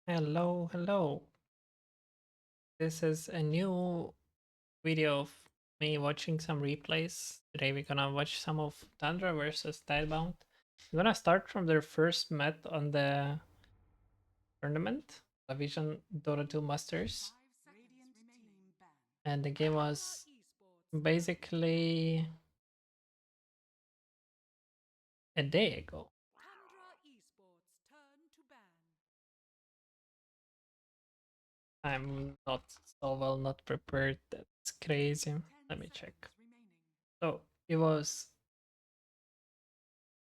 Hello, hello. This is a new video of me watching some replays. Today we're gonna watch some of Tundra versus tidebound. We're gonna start from their first met on the tournament, Division Dota 2 Masters. And the game was basically a day ago. I'm not so well not prepared. That's crazy. Let me check. So it was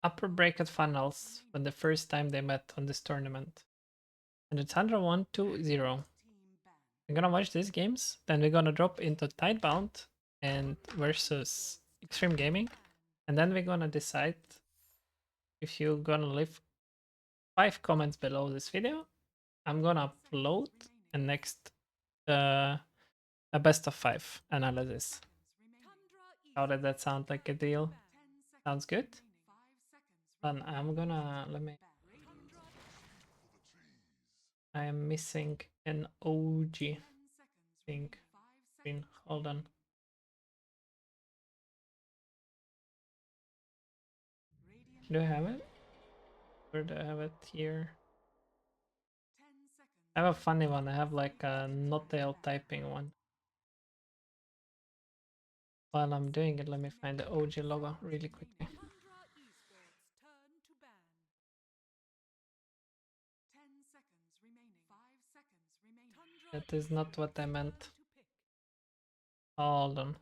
upper bracket finals when the first time they met on this tournament. And the Tundra won 2-0. We're gonna watch these games, then we're gonna drop into Tidebound and versus Extreme Gaming. And then we're gonna decide if you're gonna leave 5 comments below this video. I'm gonna upload a next a best of 5 analysis. How did that sound like a deal? Sounds good? Then I'm gonna I am missing an OG thing. Hold on. Do I have it? Where do I have it here? I have a funny one. I have like a not-tail typing one. While I'm doing it, let me find the OG logo really quickly. That is not what I meant. Hold on.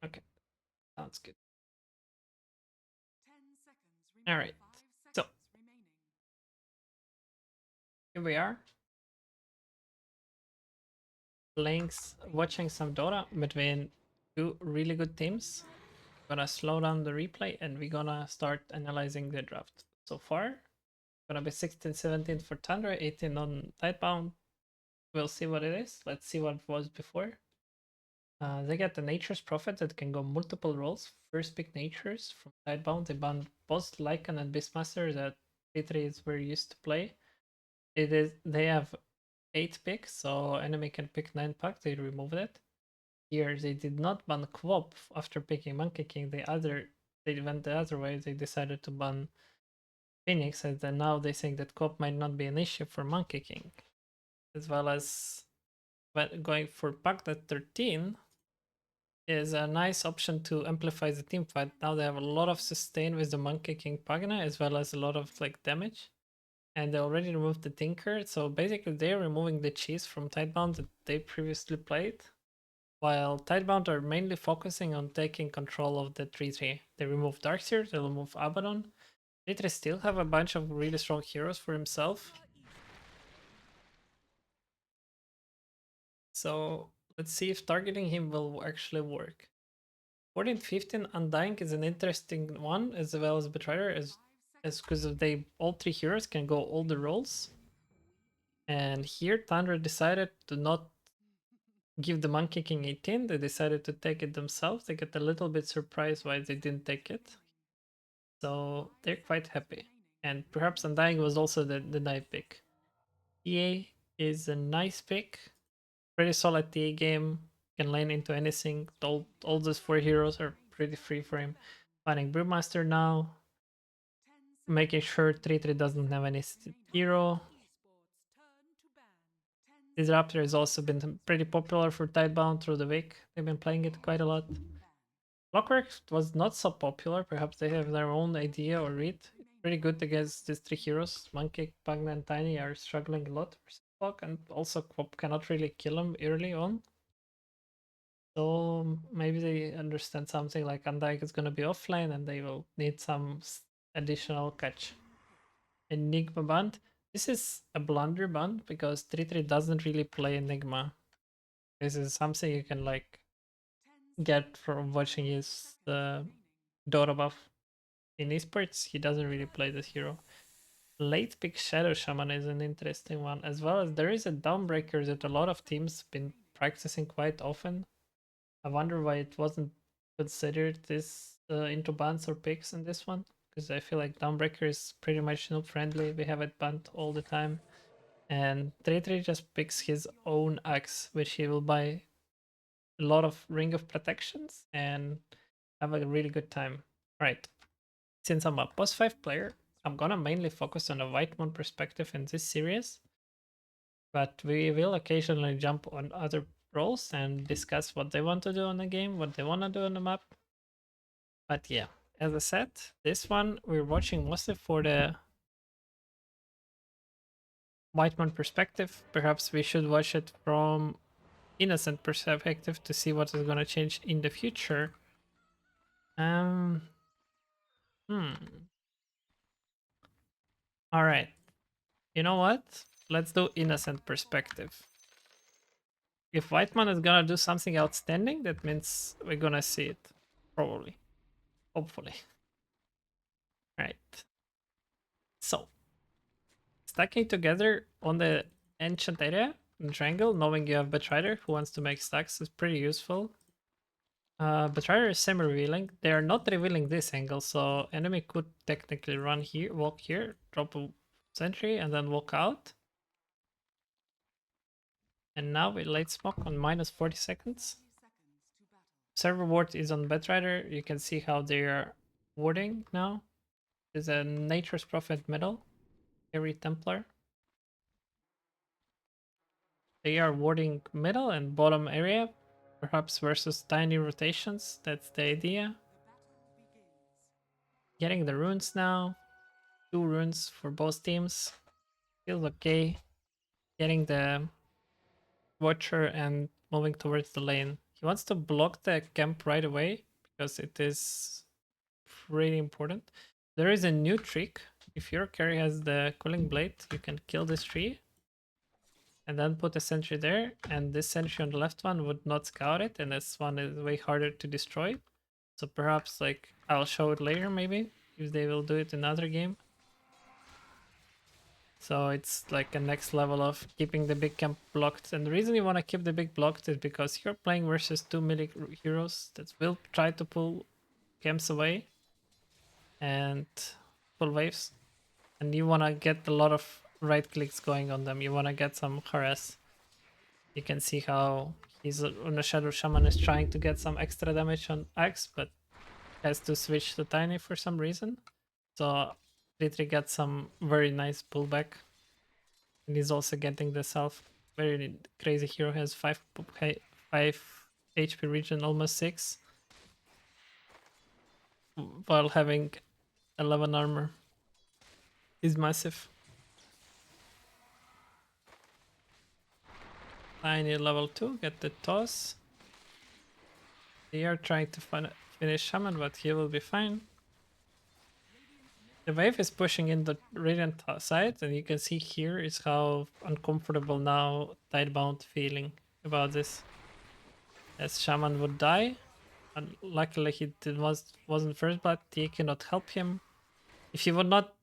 Okay, sounds good. Alright, so here we are. Watching some Dota between two really good teams. Gonna slow down the replay and we're gonna start analyzing the draft. So far, gonna be 16, 17 for Tundra, 18 on Tidebound. We'll see what it is. Let's see what it was before. They get the Nature's Prophet that can go multiple roles. First pick Natures from Tidebound. They banned both Lycan and Beastmaster that P3 is where used to play. They have 8 picks, so enemy can pick 9 packs. They removed it. Here they did not ban Quop after picking Monkey King. They went the other way. They decided to ban Phoenix, and then now they think that Quop might not be an issue for Monkey King, as well as going for Pact 13 is a nice option to amplify the team fight. Now they have a lot of sustain with the Monkey King Pagana, as well as a lot of like damage. And they already removed the Tinker, so basically they're removing the cheese from Tidebound that they previously played. While Tidebound are mainly focusing on taking control of the 3-3. They remove Darkseer, they remove Abaddon. 3-3 still have a bunch of really strong heroes for himself. So let's see if targeting him will actually work. 14-15 Undying is an interesting one, as well as Betrayer, as because they all 3 heroes can go all the roles. And here Tundra decided to not give the Monkey King 18, they decided to take it themselves. They get a little bit surprised why they didn't take it. So they're quite happy. And perhaps Undying was also the nice pick. TA is a nice pick. Pretty solid TA game. Can lane into anything. All those 4 heroes are pretty free for him. Finding Brewmaster now. Making sure 3-3 doesn't have any hero. Disruptor has also been pretty popular for Tidebound through the week. They've been playing it quite a lot. Clockwork was not so popular. Perhaps they have their own idea or read. It's pretty good against these 3 heroes. Monkey, Pagna, and Tiny are struggling a lot versus Clock, and also Quop cannot really kill him early on. So maybe they understand something like Undyke is going to be offline and they will need some additional catch. Enigma Band. This is a blunder band because 3-3 doesn't really play Enigma. This is something you can like get from watching his Dota buff. In esports, he doesn't really play this hero. Late pick Shadow Shaman is an interesting one, as well as there is a Dawnbreaker that a lot of teams been practicing quite often. I wonder why it wasn't considered this into bans or picks in this one. because I feel like Dawnbreaker is pretty much noob friendly. We have it banned all the time. And 3-3 just picks his own axe, which he will buy a lot of Ring of Protections and have a really good time. Right. Since I'm a boss 5 player, I'm gonna mainly focus on a white moon perspective in this series, but we will occasionally jump on other roles and discuss what they want to do on the game, what they want to do on the map. But yeah, as I said, this one we're watching mostly for the white moon perspective. Perhaps we should watch it from innocent perspective to see what is going to change in the future. Um, hmm. All right. You know what? Let's do innocent perspective. If Whiteman is gonna do something outstanding, that means we're gonna see it. Probably. Hopefully. Right. So, stacking together on the ancient area in triangle, knowing you have Betrayer who wants to make stacks is pretty useful. Betrayer is semi-revealing. They are not revealing this angle, so enemy could technically run here, walk here, drop a sentry, and then walk out. And now we late smoke on minus 40 seconds. Server ward is on Betrayer. You can see how they are warding now. There's a Nature's Prophet middle, Harry Templar. They are warding middle and bottom area, perhaps versus tiny rotations. That's the idea. Getting the runes now. 2 runes for both teams. Feels okay. Getting the Watcher and moving towards the lane. He wants to block the camp right away because it is pretty important. There is a new trick. If your carry has the Cooling Blade, you can kill this tree and then put a sentry there, and this sentry on the left one would not scout it, and this one is way harder to destroy. So perhaps like I'll show it later maybe if they will do it in another game. So it's like a next level of keeping the big camp blocked. And the reason you want to keep the big blocked is because you're playing versus 2 melee heroes that will try to pull camps away and pull waves. And you want to get a lot of right clicks going on them. You want to get some harass. You can see how he's on the Shadow Shaman is trying to get some extra damage on Axe, but has to switch to Tiny for some reason. So Litri gets some very nice pullback. And he's also getting the self very crazy hero, has 5 HP region, almost 6, while having 11 armor. Is massive. Tiny level 2, get the toss. They are trying to finish Shaman, but he will be fine. The wave is pushing in the Radiant side, and you can see here is how uncomfortable now Tidebound feeling about this. As Shaman would die, and luckily he wasn't first blood. He cannot help him. If you would not,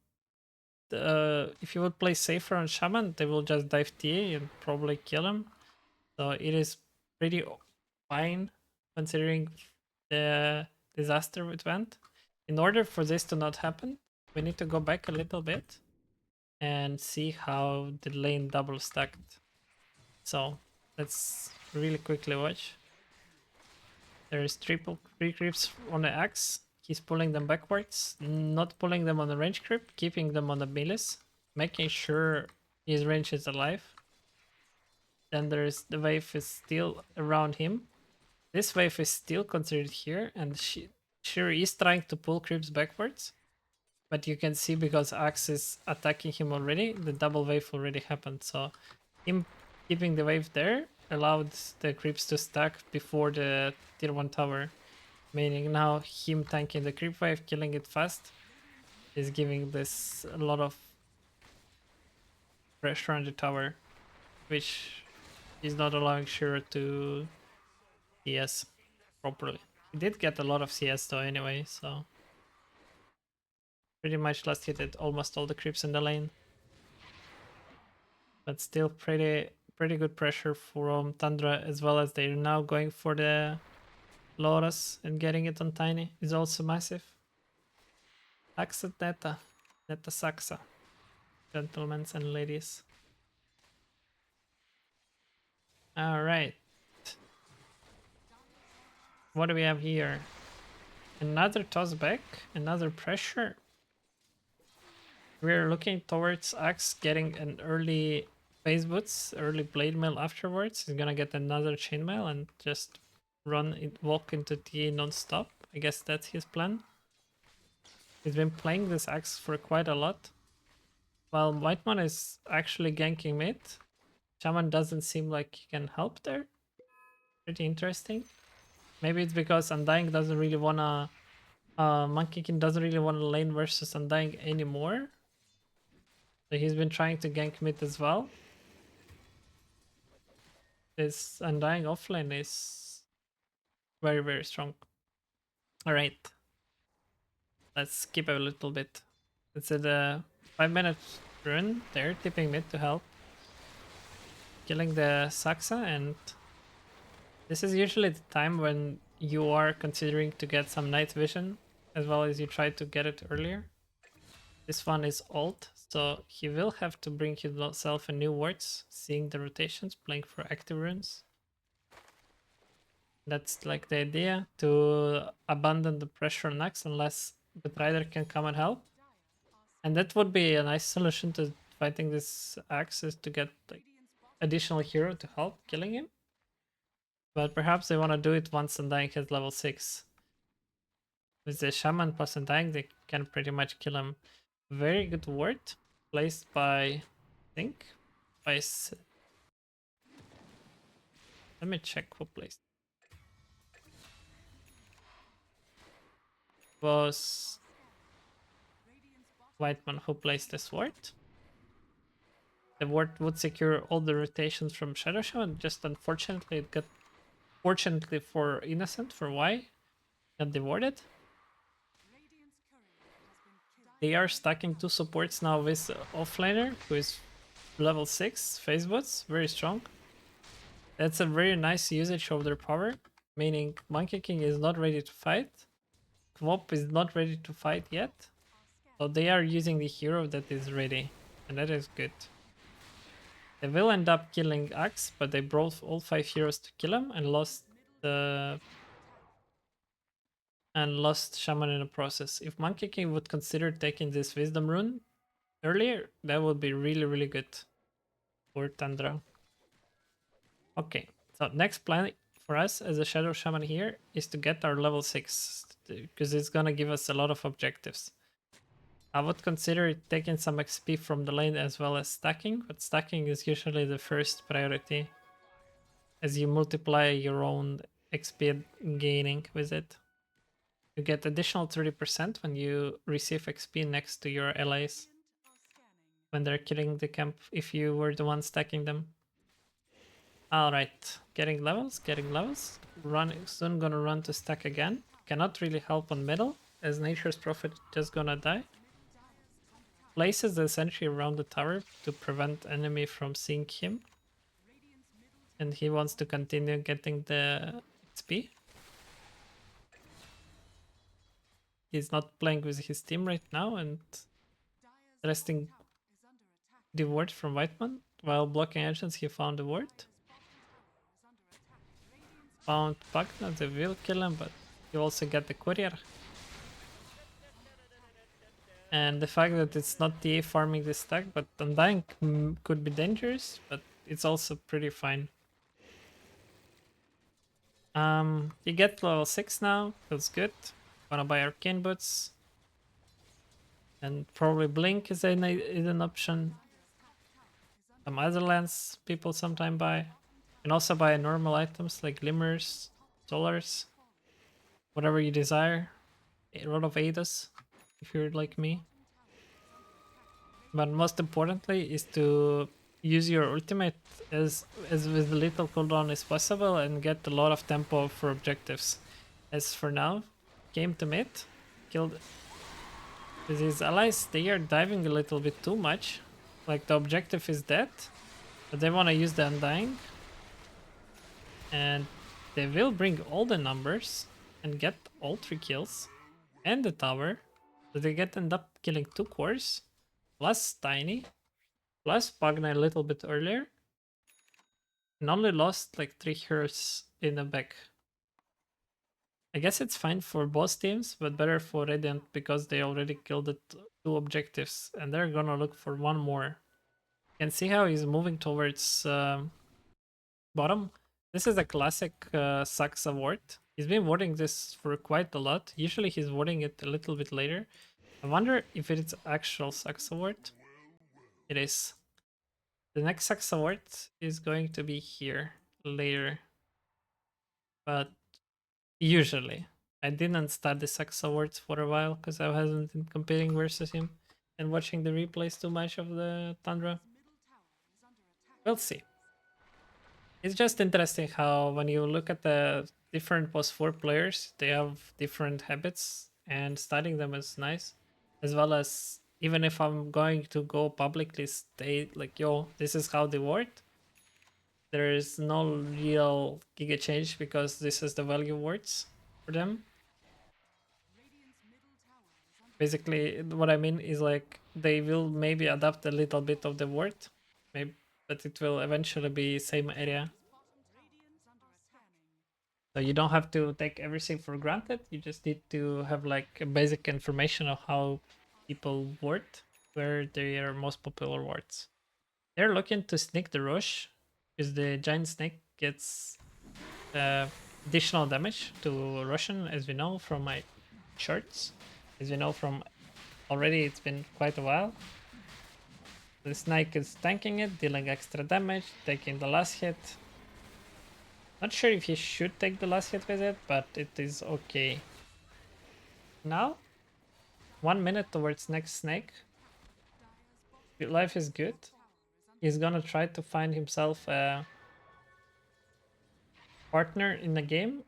if you would play safer on Shaman, they will just dive TA and probably kill him. So it is pretty fine considering the disaster it went. In order for this to not happen, we need to go back a little bit and see how the lane double stacked. So let's really quickly watch. There is three creeps on the axe. He's pulling them backwards, not pulling them on the range creep, keeping them on the melees, making sure his range is alive. Then there's the wave is still around him. This wave is still considered here, and she is trying to pull creeps backwards. But you can see because Axe is attacking him already, the double wave already happened. So him keeping the wave there allowed the creeps to stack before the tier 1 tower. Meaning now him tanking the creep wave, killing it fast, is giving this a lot of pressure on the tower, which is not allowing Shiro to CS properly. He did get a lot of CS though anyway, so pretty much last hit it almost all the creeps in the lane. But still pretty good pressure from Tundra, as well as they're now going for the Lotus and getting it on Tiny is also massive. Saxa Neta. Neta Saxa. Gentlemen and ladies. Alright. What do we have here? Another toss back. Another pressure. We're looking towards Axe getting an early phase boots, early blade mail afterwards. He's gonna get another chainmail and just walk into TA non-stop. I guess that's his plan. He's been playing this Axe for quite a lot. While Whiteman is actually ganking mid, Shaman doesn't seem like he can help there. Pretty interesting. Maybe it's because Undying doesn't really wanna... Monkey King doesn't really want to lane versus Undying anymore. So he's been trying to gank mid as well. This Undying offlane is very, very strong. Alright. Let's skip a little bit. It's at a 5-minute run. They're tipping mid to help. Killing the Saxa, and this is usually the time when you are considering to get some night vision, as well as you try to get it earlier. This one is ult, so he will have to bring himself a new wards, seeing the rotations, playing for active runes. That's like the idea, to abandon the pressure on Axe unless the Rider can come and help. And that would be a nice solution to fighting this Axe, is to get like additional hero to help killing him. But perhaps they want to do it once Undying has level 6. With the Shaman plus Undying, they can pretty much kill him. Very good ward placed by, I think, by... Let me check who placed. Was Whiteman who placed this ward. The ward would secure all the rotations from Shadow Shaman, just unfortunately it got... Fortunately for Innocent, for Y, got dewarded. They are stacking 2 supports now with offlaner, who is level 6, Faceboots, very strong. That's a very nice usage of their power, meaning Monkey King is not ready to fight. Kwop is not ready to fight yet. So they are using the hero that is ready, and that is good. They will end up killing Axe, but they brought all 5 heroes to kill him and lost Shaman in the process. If Monkey King would consider taking this Wisdom rune earlier, that would be really, really good for Tundra. Okay, so next plan for us as a Shadow Shaman here is to get our level 6, because it's gonna give us a lot of objectives. I would consider taking some XP from the lane as well as stacking, but stacking is usually the first priority, as you multiply your own XP gaining with it. You get additional 30% when you receive XP next to your allies when they're killing the camp, if you were the one stacking them. Alright, getting levels. Soon gonna run to stack again. Cannot really help on middle, as Nature's Prophet just gonna die. Places the sentry around the tower to prevent enemy from seeing him. And he wants to continue getting the XP. He's not playing with his team right now and resting the ward from Whiteman. While blocking agents, he found the ward. Found Pagna, they will kill him, but you also get the courier. And the fact that it's not TA farming this stack, but Undying could be dangerous, but it's also pretty fine. You get level 6 now, feels good. Wanna buy Arcane Boots. And probably Blink is an option. Some other lands people sometimes buy. You can also buy normal items like Glimmers, Solars, whatever you desire. A lot of Adas, if you're like me. But most importantly is to use your ultimate as with little cooldown as possible and get a lot of tempo for objectives. As for now, came to mid, killed with his allies. They are diving a little bit too much. Like the objective is dead, but they want to use the Undying. And they will bring all the numbers and get all 3 kills and the tower. So they end up killing 2 cores, plus Tiny, plus Pagna a little bit earlier, and only lost like 3 heroes in the back. I guess it's fine for both teams, but better for Radiant because they already killed the 2 objectives, and they're gonna look for one more. You can see how he's moving towards bottom. This is a classic Sax award. He's been warding this for quite a lot. Usually he's warding it a little bit later. I wonder if it's actual Sax award. It is. The next Sax award is going to be here later. But usually. I didn't start the Sax awards for a while because I wasn't been competing versus him and watching the replays too much of the Tundra. We'll see. It's just interesting how when you look at the different post 4 players, they have different habits and studying them is nice. As well as even if I'm going to go publicly state like, yo, this is how they work, there is no real giga change because this is the value words for them. Basically, what I mean is like they will maybe adapt a little bit of the word, maybe, but it will eventually be same area. So you don't have to take everything for granted. You just need to have like a basic information of how people word, where their most popular words. They're looking to sneak the rush, because the giant snake gets uh, additional damage to Russian, as we know from my charts. As we know from already, it's been quite a while. The snake is tanking it, dealing extra damage, taking the last hit. Not sure if he should take the last hit with it, but it is okay. Now, 1 minute towards next snake. Life is good. He's gonna try to find himself a partner in the game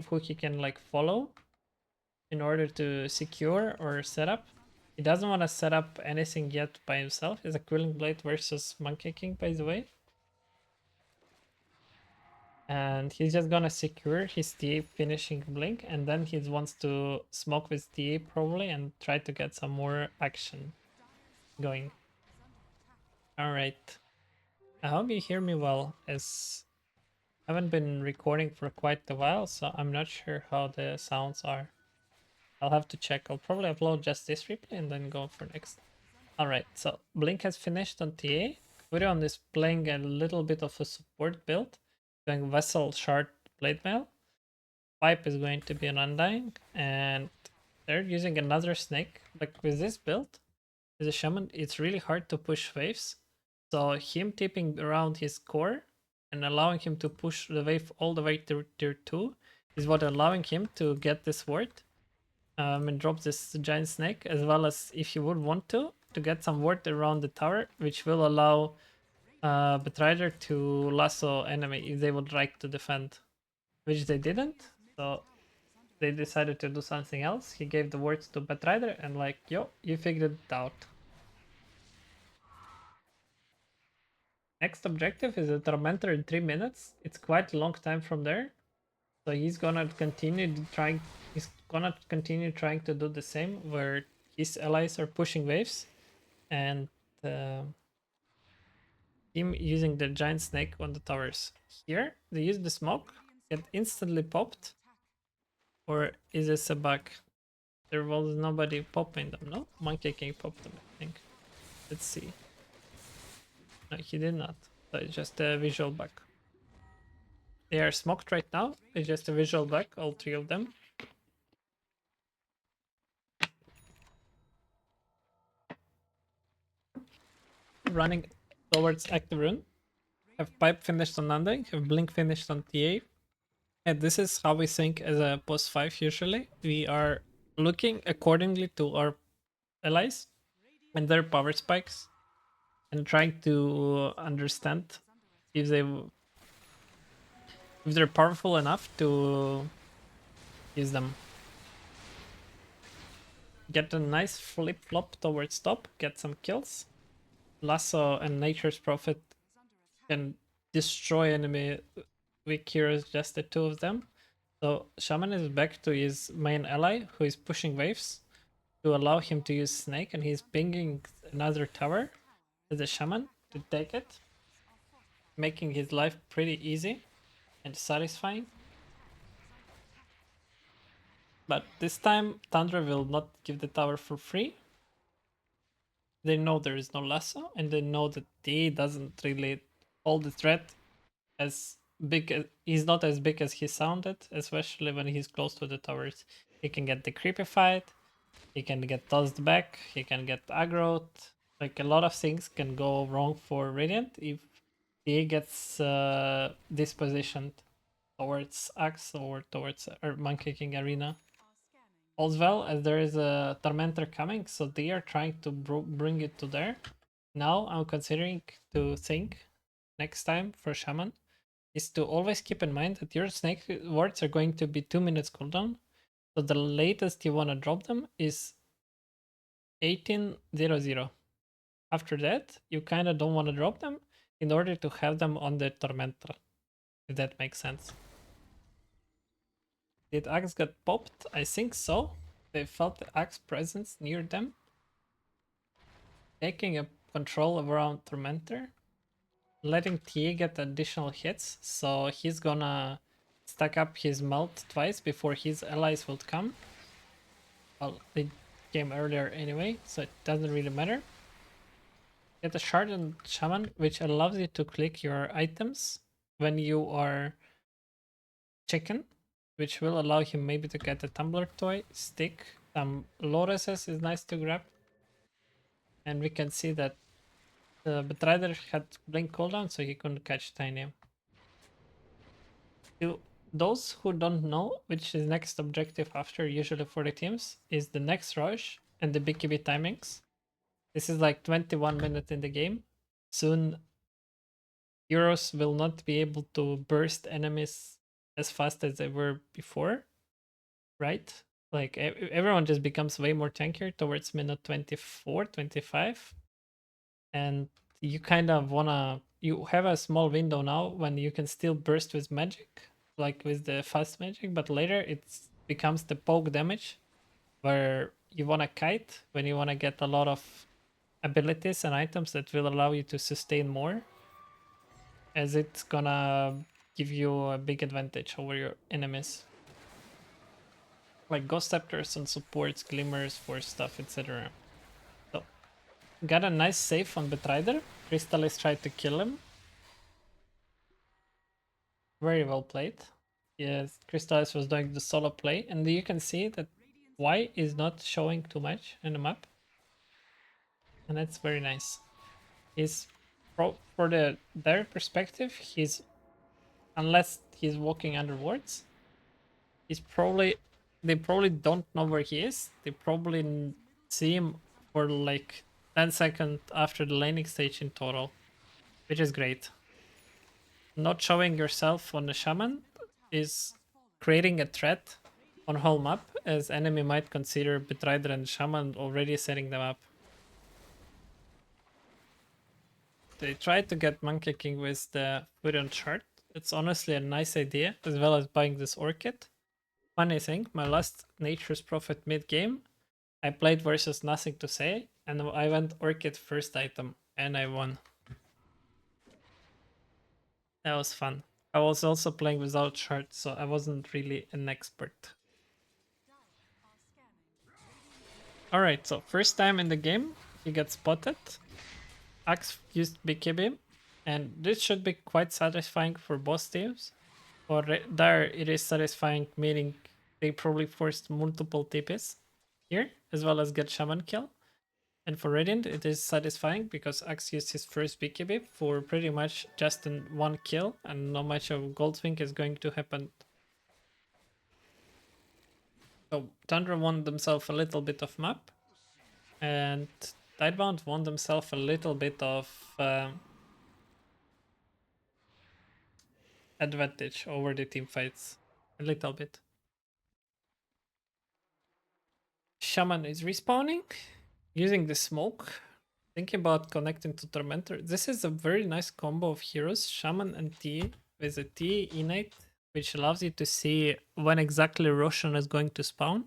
who he can like follow in order to secure or set up. He doesn't want to set up anything yet by himself. It's a Cooling Blade versus Monkey King, by the way. And he's just gonna secure his TA finishing Blink, and then he wants to smoke with TA probably and try to get some more action going. Alright. I hope you hear me well, as I haven't been recording for quite a while, so I'm not sure how the sounds are. I'll have to check. I'll probably upload just this replay and then go for next. Alright, so Blink has finished on TA. Furion is playing a little bit of a support build, doing Vessel, Shard, Blade Mail. Pipe is going to be an Undying, and they're using another Snake. Like with this build, with a Shaman, it's really hard to push waves. So him tipping around his core and allowing him to push the wave all the way to tier 2 is what allowing him to get this ward and drop this giant snake, as well as if you would want to get some ward around the tower, which will allow Betrayer to lasso enemy if they would like to defend, which they didn't. So they decided to do something else. He gave the words to Betrayer and like, yo, you figured it out. Next objective is a Tormentor in 3 minutes. It's quite a long time from there. So he's gonna continue trying. He's gonna continue trying to do the same, where his allies are pushing waves, and him using the giant snake on the towers. Here they use the smoke, get instantly popped, or is this a bug? There was nobody popping them. No, Monkey King popped them. I think. Let's see. No, he did not. So it's just a visual bug. They are smoked right now. It's just a visual bug, all 3 of them. Running towards active rune. Have Pipe finished on Undying, have Blink finished on TA. And this is how we think as a post 5 usually. We are looking accordingly to our allies and their power spikes and trying to understand if they're powerful enough to use them. Get a nice flip flop towards top, get some kills. Lasso and Nature's Prophet can destroy enemy weak heroes, just the 2 of them. So Shaman is back to his main ally who is pushing waves. to allow him to use Snake, and he's pinging another tower as a Shaman to take it, making his life pretty easy and satisfying. But this time, Tundra will not give the tower for free. They know there is no lasso, and they know that he doesn't really hold the threat as big as he's not as big as he sounded, especially when he's close to the towers. He can get the creepified, he can get tossed back, he can get aggroed. Like a lot of things can go wrong for Radiant if he gets dispositioned towards Axe or towards Monkey King Arena. As well as there is a Tormentor coming, so they are trying to bring it to there. Now I'm considering to think next time for Shaman is to always keep in mind that your snake wards are going to be 2 minutes cooldown. So the latest you want to drop them is 1800. After that, you kind of don't want to drop them in order to have them on the Tormentor, if that makes sense. Did Axe get popped? I think so. They felt the Axe presence near them, taking a control around Tormentor, letting TA get additional hits, so he's gonna stack up his melt twice before his allies will come. Well, they came earlier anyway, so it doesn't really matter. Get a shard and shaman, which allows you to click your items when you are chicken, which will allow him maybe to get a tumbler toy, stick, some lotuses is nice to grab. And we can see that the Betrider had blink cooldown, so he couldn't catch Tiny. To those who don't know, which is next objective after usually for the teams, is the next rush and the BKB timings. This is like 21 minutes in the game. Soon, heroes will not be able to burst enemies as fast as they were before, right? Like everyone just becomes way more tankier towards minute 24, 25. And you kind of wanna, you have a small window now when you can still burst with magic, like with the fast magic, but later it becomes the poke damage where you wanna kite when you wanna get a lot of abilities and items that will allow you to sustain more, as it's gonna give you a big advantage over your enemies. Like Ghost Scepters and supports, Glimmers, Force stuff, etc. So, got a nice save on Betrider. Crystallis tried to kill him. Very well played. Yes, Crystallis was doing the solo play, and you can see that Y is not showing too much in the map. And that's very nice. He's for their perspective, he's unless he's walking under wards, he's probably they probably don't know where he is. They probably see him for like 10 seconds after the laning stage in total, which is great. Not showing yourself on the shaman is creating a threat on whole map, as enemy might consider Betrider and shaman already setting them up. They tried to get Monkey King with the Furion chart. It's honestly a nice idea, as well as buying this Orchid. Funny thing, my last Nature's Prophet mid-game, I played versus Nothing to Say, and I went Orchid first item, and I won. That was fun. I was also playing without charts, so I wasn't really an expert. Alright, so first time in the game, he gets spotted. Axe used BKB, and this should be quite satisfying for both teams. For there, it is satisfying, meaning they probably forced multiple TPs here, as well as get Shaman kill. And for Radiant, it is satisfying because Axe used his first BKB for pretty much just in one kill, and not much of Goldswing is going to happen. So Tundra won themselves a little bit of map, and Tidebound won themselves a little bit of advantage over the team fights. A little bit. Shaman is respawning, using the smoke. Thinking about connecting to Tormentor. This is a very nice combo of heroes, Shaman and T, with a T innate, which allows you to see when exactly Roshan is going to spawn.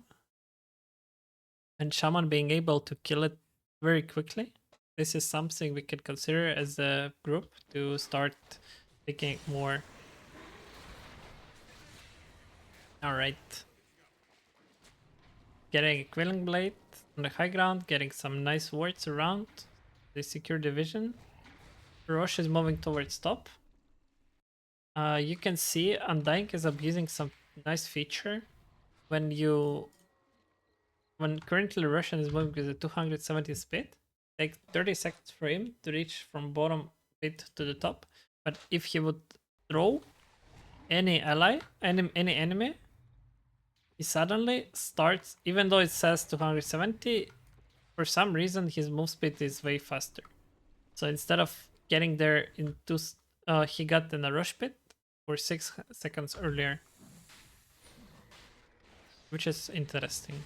and Shaman being able to kill it very quickly. This is something we could consider as a group to start picking more. Alright. Getting a Quelling Blade on the high ground, getting some nice wards around. They secure the vision. Roche is moving towards top. You can see Undying is abusing some nice feature when currently Russian is moving with a 270 speed. Take 30 seconds for him to reach from bottom bit to the top. But if he would throw any enemy, he suddenly starts, even though it says 270, for some reason his move speed is way faster. So instead of getting there in he got in a rush pit for 6 seconds earlier, which is interesting.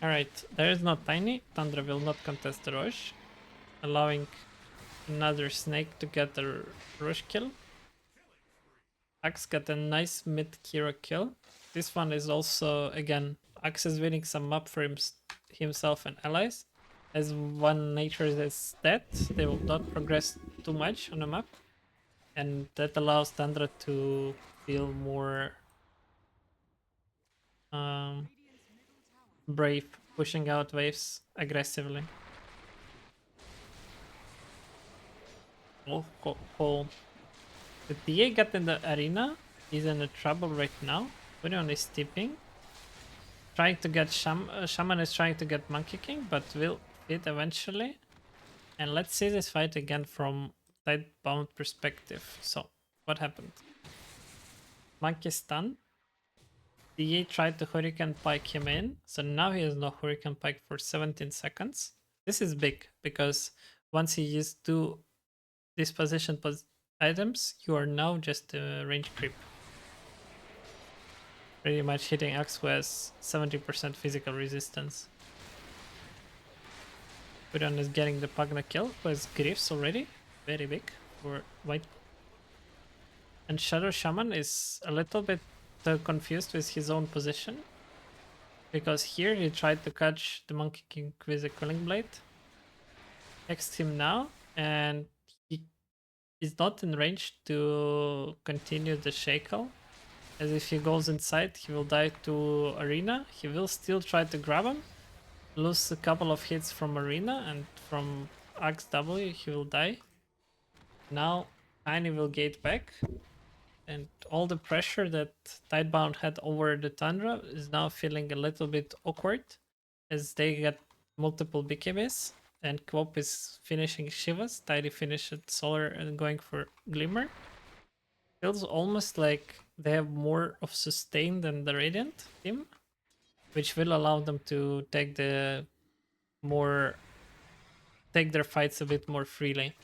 Alright, there is no Tiny. Tundra will not contest the rush, allowing another snake to get the rush kill. Axe got a nice mid-hero kill. This one is also, again, Axe is winning some map for himself and allies. As one nature is dead, they will not progress too much on the map. And that allows Tundra to feel more brave, pushing out waves aggressively. Oh, cool. The TA got in the arena. He's in trouble right now. Furion is tipping. Trying to get Shaman is trying to get Monkey King, but will fit eventually. And let's see this fight again from tidebound perspective. So, what happened? Monkey stun. DA tried to Hurricane Pike him in, so now he has no Hurricane Pike for 17 seconds. This is big, because once he used 2 disposition items, you are now just a range creep. Pretty much hitting Axe who has 70% physical resistance. Furion is getting the Pagna kill, who has Griefs already, very big for white. And Shadow Shaman is a little bit confused with his own position, because here he tried to catch the Monkey King with a Quelling Blade. Next him now, and he is not in range to continue the Shackle, as if he goes inside he will die to Arena. He will still try to grab him, lose a couple of hits from Arena, and from Axe W he will die. Now Tiny will gate back, and all the pressure that Tidebound had over the Tundra is now feeling a little bit awkward, as they get multiple BKBs, and Quop is finishing Shivas, Tidy finished Solar and going for Glimmer. Feels almost like they have more of sustain than the Radiant team, which will allow them to take their fights a bit more freely.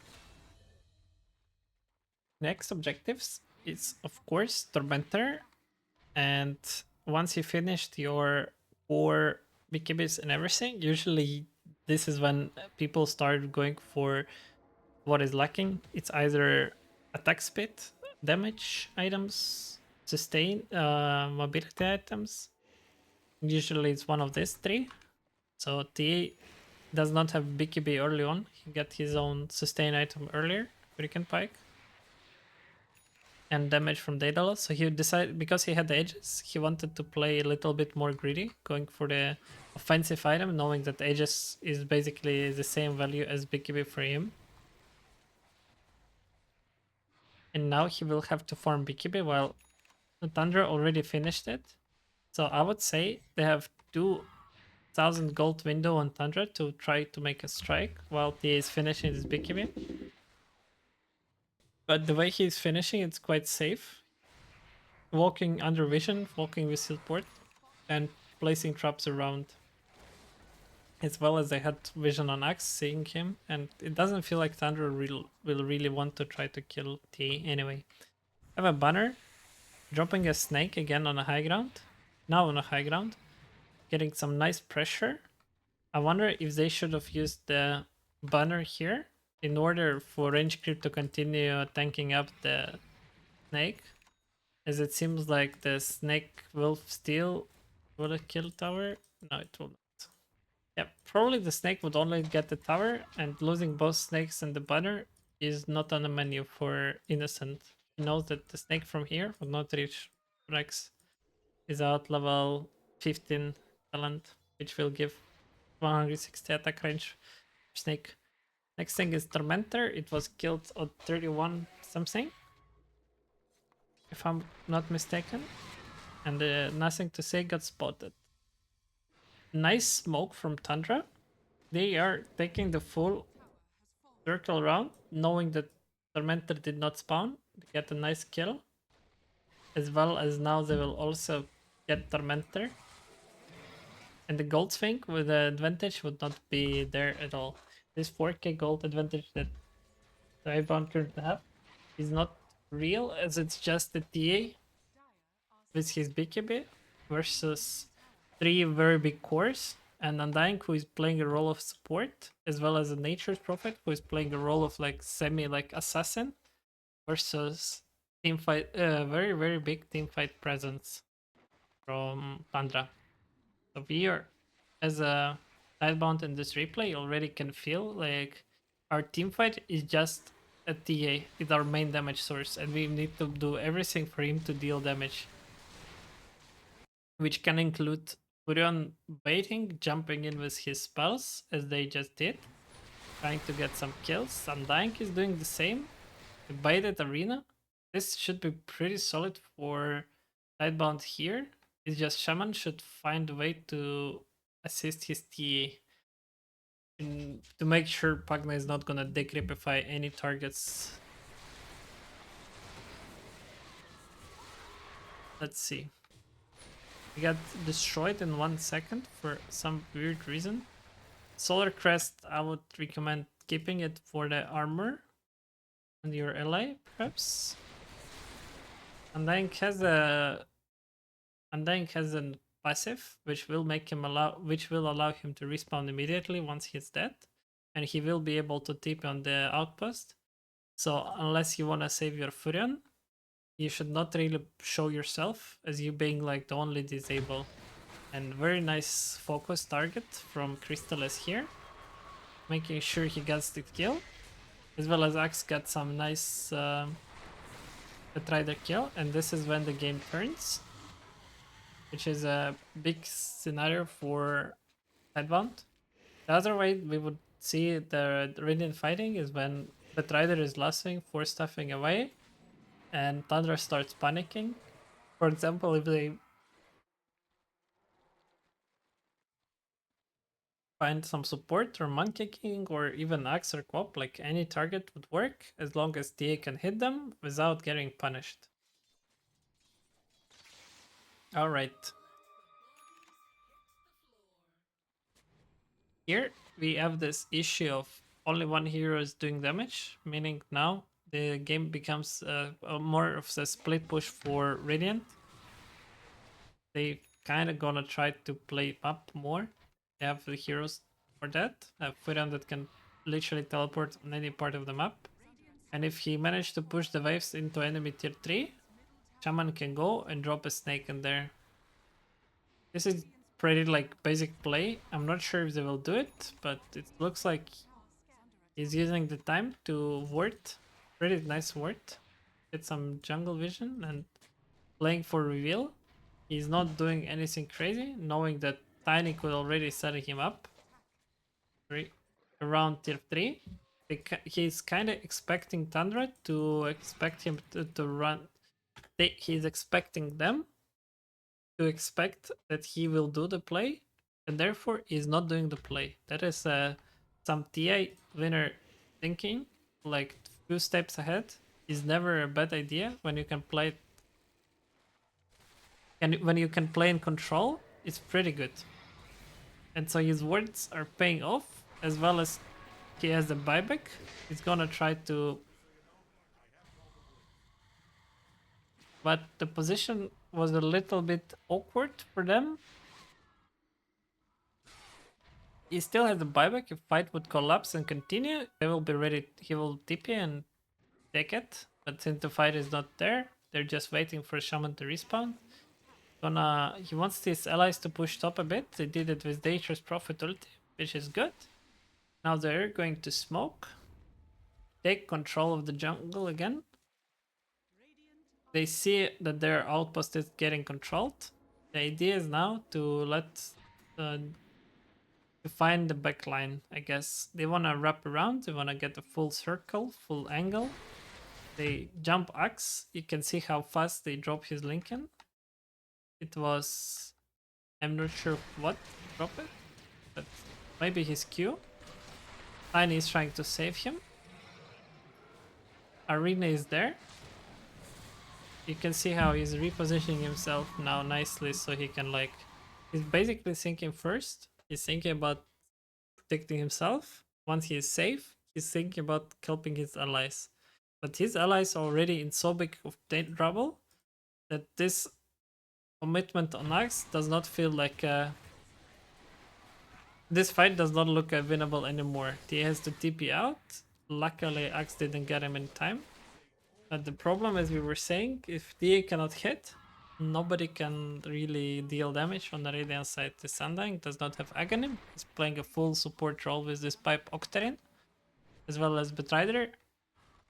Next objectives is of course Tormentor, and once you finished your 4 BKBs and everything, usually this is when people start going for what is lacking. It's either attack speed, damage items, sustain, mobility items. Usually it's one of these 3. So TA does not have BKB early on. He got his own sustain item earlier, Hurricane Pike, and damage from Daedalus. So he decided, because he had the Aegis, he wanted to play a little bit more greedy, going for the offensive item, knowing that Aegis is basically the same value as BKB for him. And now he will have to farm BKB while the Tundra already finished it. So I would say they have 2,000 gold window on Tundra to try to make a strike while he is finishing his BKB. But the way he's finishing, it's quite safe. Walking under vision, walking with Silport, and placing traps around. As well as they had vision on Axe, seeing him, and it doesn't feel like Tundra will really want to try to kill T anyway. I have a banner, dropping a snake again on a high ground. Now on a high ground, getting some nice pressure. I wonder if they should have used the banner here in order for range creep to continue tanking up the snake, as it seems like the snake will still Will it kill tower? No, it will not. Yeah, probably the snake would only get the tower, and losing both snakes and the banner is not on the menu for Innocent. He knows that the snake from here would not reach Rex. Is out level 15 talent, which will give 160 attack range for snake. Next thing is Tormentor. It was killed on 31 something, if I'm not mistaken. And nothing to say got spotted. Nice smoke from Tundra. They are taking the full circle round, knowing that Tormentor did not spawn. They get a nice kill. As well as now they will also get Tormentor. And the gold thing with the advantage would not be there at all. This 4k gold advantage that Tidebound currently have is not real, as it's just the TA with his BKB versus 3 very big cores, and Undying, who is playing a role of support, as well as a Nature's Prophet, who is playing a role of like semi like assassin, versus team fight, very very big team fight presence from Tundra. So we are, as a Tidebound in this replay, already can feel like our team fight is just a TA, is our main damage source, and we need to do everything for him to deal damage, which can include Furion baiting, jumping in with his spells, as they just did, trying to get some kills. Undying is doing the same. The baited arena. This should be pretty solid for Tidebound here. It's just Shaman should find a way to assist his TA to make sure Pugna is not gonna decrepify any targets. Let's see. We got destroyed in 1 second for some weird reason. Solar Crest, I would recommend keeping it for the armor and your ally, perhaps. Undying has a passive which will allow him to respawn immediately once he's dead, and he will be able to TP on the outpost. So unless you wanna save your Furion, you should not really show yourself as you being like the only disable. And very nice focus target from Crystallis here, making sure he gets the kill, as well as Axe got some nice Rider kill, and this is when the game turns, which is a big scenario for Tidebound. The other way we would see the Radiant fighting is when the Rider is lassoing, force stuffing away, and Tundra starts panicking. For example, if they find some support or monkey king or even axe or quap, like any target would work as long as TA can hit them without getting punished. Alright. Here we have this issue of only one hero is doing damage, meaning now the game becomes more of a split push for Radiant. They kind of gonna try to play up more. They have the heroes for that. A Furion that can literally teleport on any part of the map. And if he managed to push the waves into enemy tier 3, Shaman can go and drop a snake in there. This is pretty like basic play. I'm not sure if they will do it, but it looks like he's using the time to ward. Pretty nice ward. Get some jungle vision and playing for reveal. He's not doing anything crazy, knowing that Tiny could already set him up around tier 3. He's kind of expecting Tundra to expect him to run. He's expecting them to expect that he will do the play, and therefore he's not doing the play. That is some TI winner thinking, like few steps ahead is never a bad idea when you can play. And when you can play in control, it's pretty good. And so his words are paying off, as well as he has the buyback. He's gonna try to, but the position was a little bit awkward for them. He still has the buyback. If fight would collapse and continue, they will be ready. He will TP and take it. But since the fight is not there, they're just waiting for Shaman to respawn. He wants his allies to push top a bit. They did it with Nature's Prophet ulti, which is good. Now they're going to smoke, take control of the jungle again. They see that their outpost is getting controlled. The idea is now to to find the backline, I guess. They want to wrap around, they want to get a full circle, full angle. They jump axe. You can see how fast they drop his Lincoln. It was, I'm not sure what drop it, but maybe his Q. Tiny is trying to save him. Arena is there. You can see how he's repositioning himself now nicely so he can like, he's basically thinking first. He's thinking about protecting himself. Once he is safe, he's thinking about helping his allies. But his allies are already in so big of trouble that this commitment on Axe does not feel like this fight does not look winnable anymore. He has to TP out. Luckily, Axe didn't get him in time. But the problem, as we were saying, if DA cannot hit, nobody can really deal damage on the Radiant side. The Sundying does not have Aghanim. He's playing a full support role with this pipe Octarine, as well as Betrider,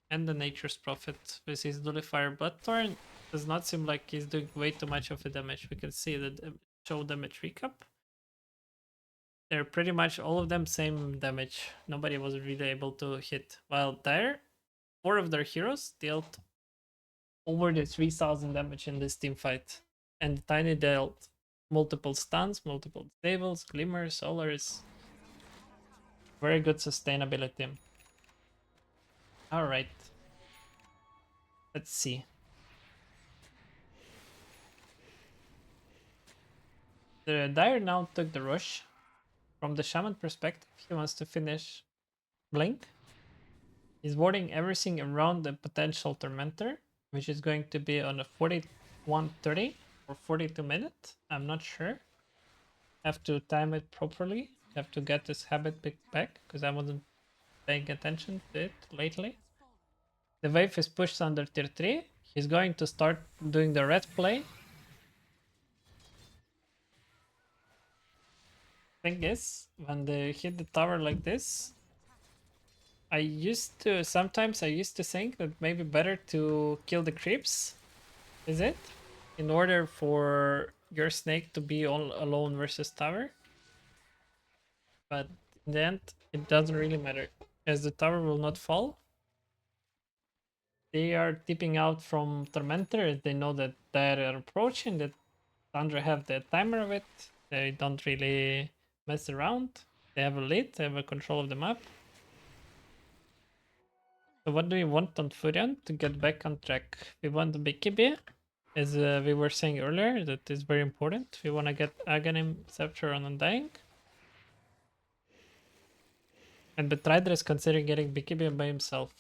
and the Nature's Prophet with his Nullifier Bloodthorn. Does not seem like he's doing way too much of the damage. We can see the show damage recap. They're pretty much all of them same damage. Nobody was really able to hit. While there, 4 of their heroes dealt over the 3000 damage in this team fight. And Tiny dealt multiple stuns, multiple disables, glimmers, solars. Very good sustainability. Alright. Let's see. The Dire now took the rush. From the Shaman perspective, he wants to finish Blink. He's warding everything around the potential Tormentor, which is going to be on a 41:30 or 42 minute. I'm not sure. Have to time it properly. Have to get this habit back because I wasn't paying attention to it lately. The wave is pushed under tier 3. He's going to start doing the red play. Thing is, when they hit the tower like this, sometimes I used to think that maybe better to kill the creeps, is it? In order for your snake to be all alone versus tower. But in the end, it doesn't really matter, as the tower will not fall. They are tipping out from Tormentor as they know that they are approaching, that Tundra have the timer of it. They don't really mess around. They have a lead, they have a control of the map. So what do we want on Furion to get back on track? We want the BKB, as we were saying earlier, that is very important. We want to get Aghanim, Scepter on Undying. And Betrider is considering getting BKB by himself.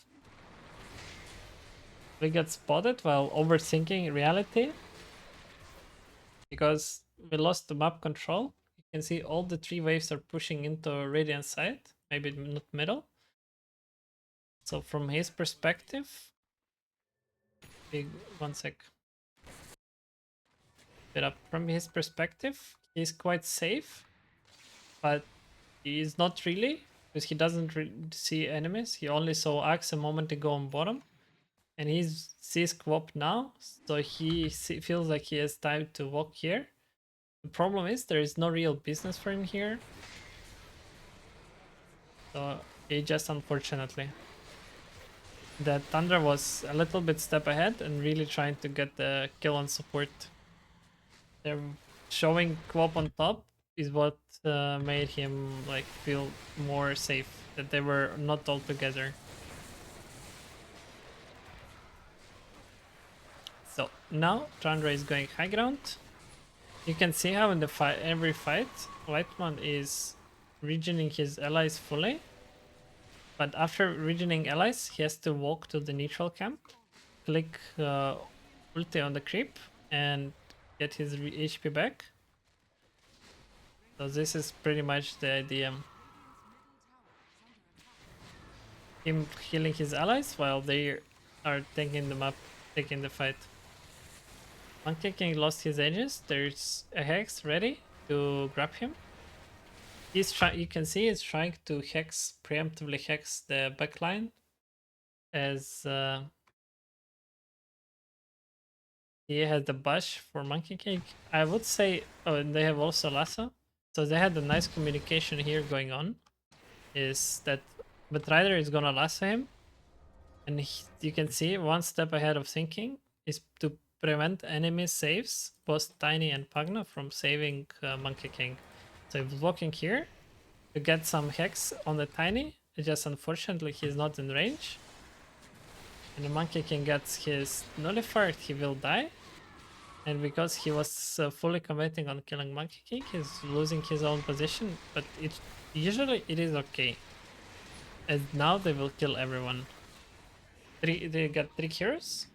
We got spotted while overthinking reality, because we lost the map control. You can see all the 3 waves are pushing into Radiant side, maybe not middle. So from his perspective, one sec. From his perspective, he's quite safe, but he's not really, because he doesn't see enemies. He only saw Axe a moment ago on bottom, and he sees Quop now, so he feels like he has time to walk here. The problem is there is no real business for him here, so he just unfortunately. The Tundra was a little bit step ahead and really trying to get the kill on support. They're showing Quop on top is what made him like feel more safe, that they were not all together. So now Tundra is going high ground. You can see how in the every fight, Whiteman is regioning his allies fully. But after regioning allies, he has to walk to the neutral camp, click ulti on the creep, and get his HP back. So this is pretty much the idea. Him healing his allies while they are taking the map, taking the fight. Monkey King lost his edges. There's a Hex ready to grab him. He's trying. You can see he's trying to preemptively hex the backline as he has the bush for Monkey King. I would say, oh, and they have also Lasso. So they had a nice communication here going on. Is that Batrider is gonna lasso him, and you can see one step ahead of thinking is to prevent enemy saves, both Tiny and Pagna, from saving Monkey King. So he's walking here to get some hex on the Tiny. It's just unfortunately he's not in range. And the Monkey King gets his nullifier, he will die. And because he was fully committing on killing Monkey King, he's losing his own position. But usually it is okay. And now they will kill everyone. They got 3 heroes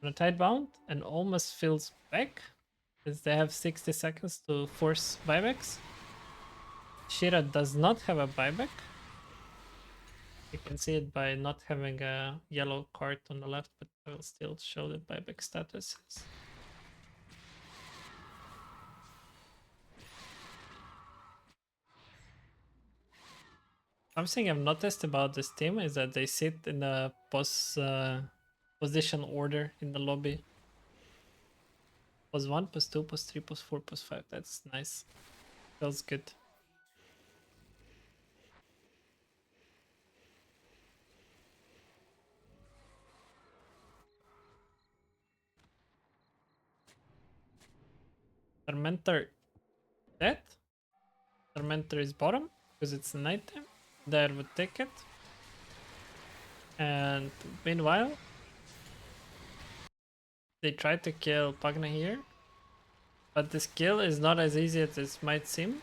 on a tidebound and almost fills back because they have 60 seconds to force buybacks. Shira does not have a buyback. You can see it by not having a yellow card on the left, but I will still show the buyback status. Something I've noticed about this team is that they sit in a position order in the lobby. Pos 1, pos 2, pos 3, pos 4, pos 5. That's nice. Feels good. Tormentor dead. Tormentor is bottom because it's nighttime. There would take it. And meanwhile, they try to kill Pagna here. But this kill is not as easy as it might seem.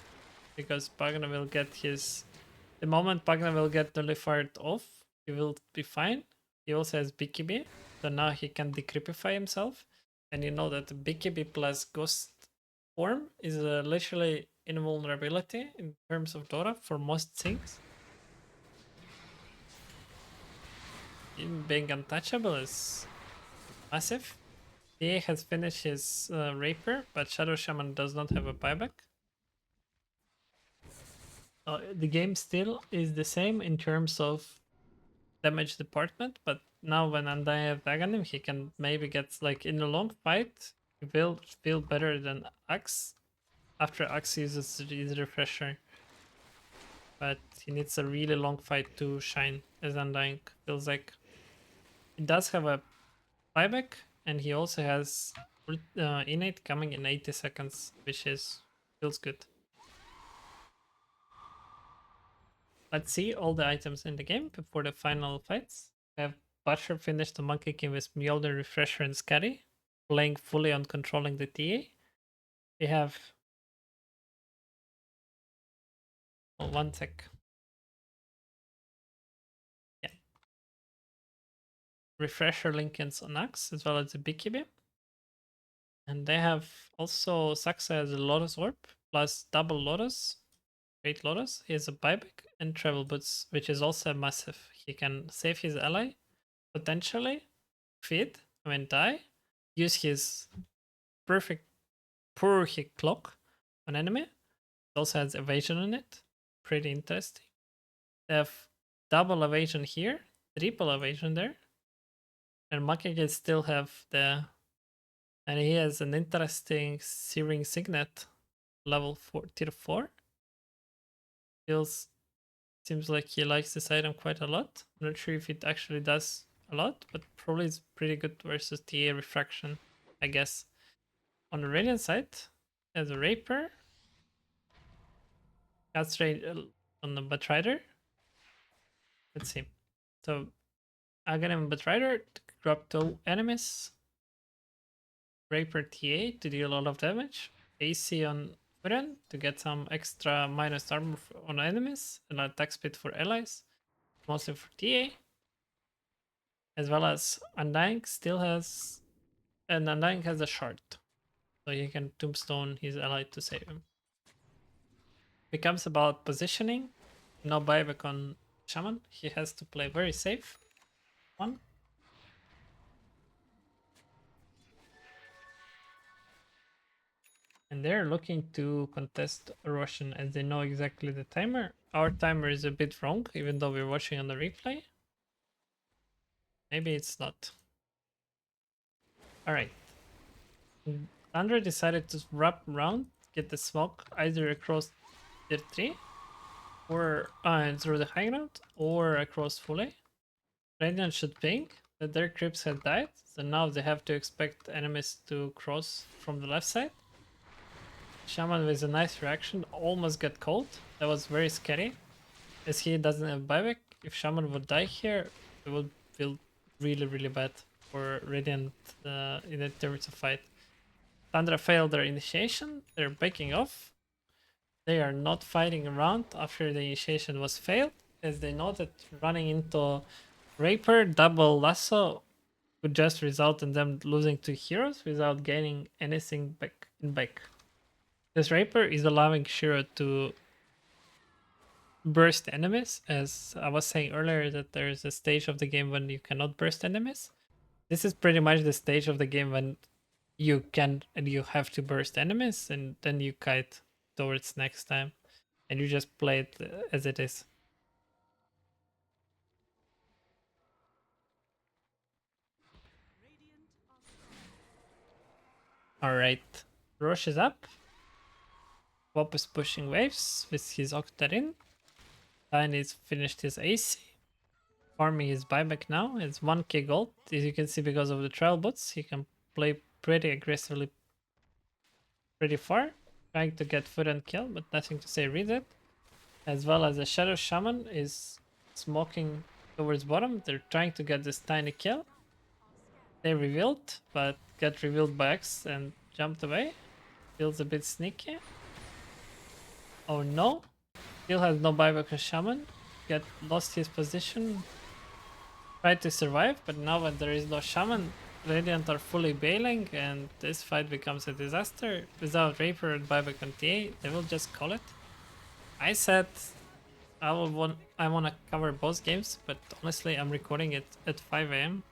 Because Pagna will get his... The moment Pagna will get nullified off, he will be fine. He also has BKB. So now he can decreepify himself. And you know that the BKB plus Ghost form is literally invulnerability in terms of Dota for most things. Being untouchable is massive. TA has finished his Rapier, but Shadow Shaman does not have a buyback. The game still is the same in terms of damage department, but now when Undying have Dagonim, he can maybe get, like, in a long fight, he will feel better than Axe after Axe uses his refresher. But he needs a really long fight to shine, as Undying feels like. He does have a buyback, and he also has innate coming in 80 seconds, which feels good. Let's see all the items in the game before the final fights. We have Butcher finished the Monkey King with Mjolnir, Refresher, and Scatty, playing fully on controlling the TA. We have... Oh, one sec. Yeah. Refresher Lincolns on Axe, as well as the BKB. And they have also... Saxa has a Lotus Orb, plus double Lotus. Great Lotus. He has a buyback and travel boots, which is also massive. He can save his ally, potentially feed, die, use his perfect poor hit clock on enemy. It also has evasion on it. Pretty interesting. They have double evasion here, triple evasion there. And Monkey can still have the... And he has an interesting Searing Signet level 4, tier 4. Seems like he likes this item quite a lot. I'm not sure if it actually does a lot, but probably it's pretty good versus TA Refraction, I guess. On the Radiant side, there's a Rapier. Cast rate on the Batrider. Let's see. So, Aghanim Batrider to grab 2 enemies. Rapier TA to deal a lot of damage. AC on Furion to get some extra minus armor on enemies and attack speed for allies. Mostly for TA. As well as Undying still has... And Undying has a shard. So he can tombstone his ally to save him. Becomes about positioning. No buyback on Shaman. He has to play very safe. One. And they're looking to contest Russian as they know exactly the timer. Our timer is a bit wrong, even though we're watching on the replay. Maybe it's not. Alright. Tundra decided to wrap around, get the smoke either across tier 3 or through the high ground or across fully. Radiant should ping that their creeps had died, so now they have to expect enemies to cross from the left side. Shaman with a nice reaction almost got cold. That was very scary, as he doesn't have buyback. If Shaman would die here, it would feel really bad for Radiant in the terms of fight. Tundra failed their initiation, they're backing off. They are not fighting around after the initiation was failed, as they know that running into Raper double lasso would just result in them losing 2 heroes without gaining anything back in back. This Raper is allowing Shiro to burst enemies, as I was saying earlier that there's a stage of the game when you cannot burst enemies. This is pretty much the stage of the game when you can and you have to burst enemies, and then you kite towards next time and you just play it as it is. Alright, Roche is up. Wop is pushing waves with his Octarine. Tiny's finished his AC. Farming his buyback now. It's 1k gold. As you can see, because of the trial bots, he can play pretty aggressively pretty far. Trying to get foot and kill, but nothing to say read it. As well as the Shadow Shaman is smoking towards bottom. They're trying to get this tiny kill. They revealed, but got revealed by X and jumped away. Feels a bit sneaky. Oh no. Still has no buyback as Shaman. Lost his position. Tried to survive, but now when there is no Shaman, Radiant are fully bailing and this fight becomes a disaster. Without Raper and buyback on TA, they will just call it. I said I want to cover both games, but honestly I'm recording it at 5 AM.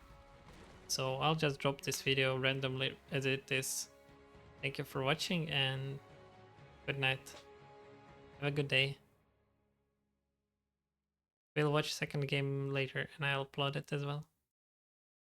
So I'll just drop this video randomly as it is. Thank you for watching and good night. Have a good day. We'll watch second game later and I'll upload it as well.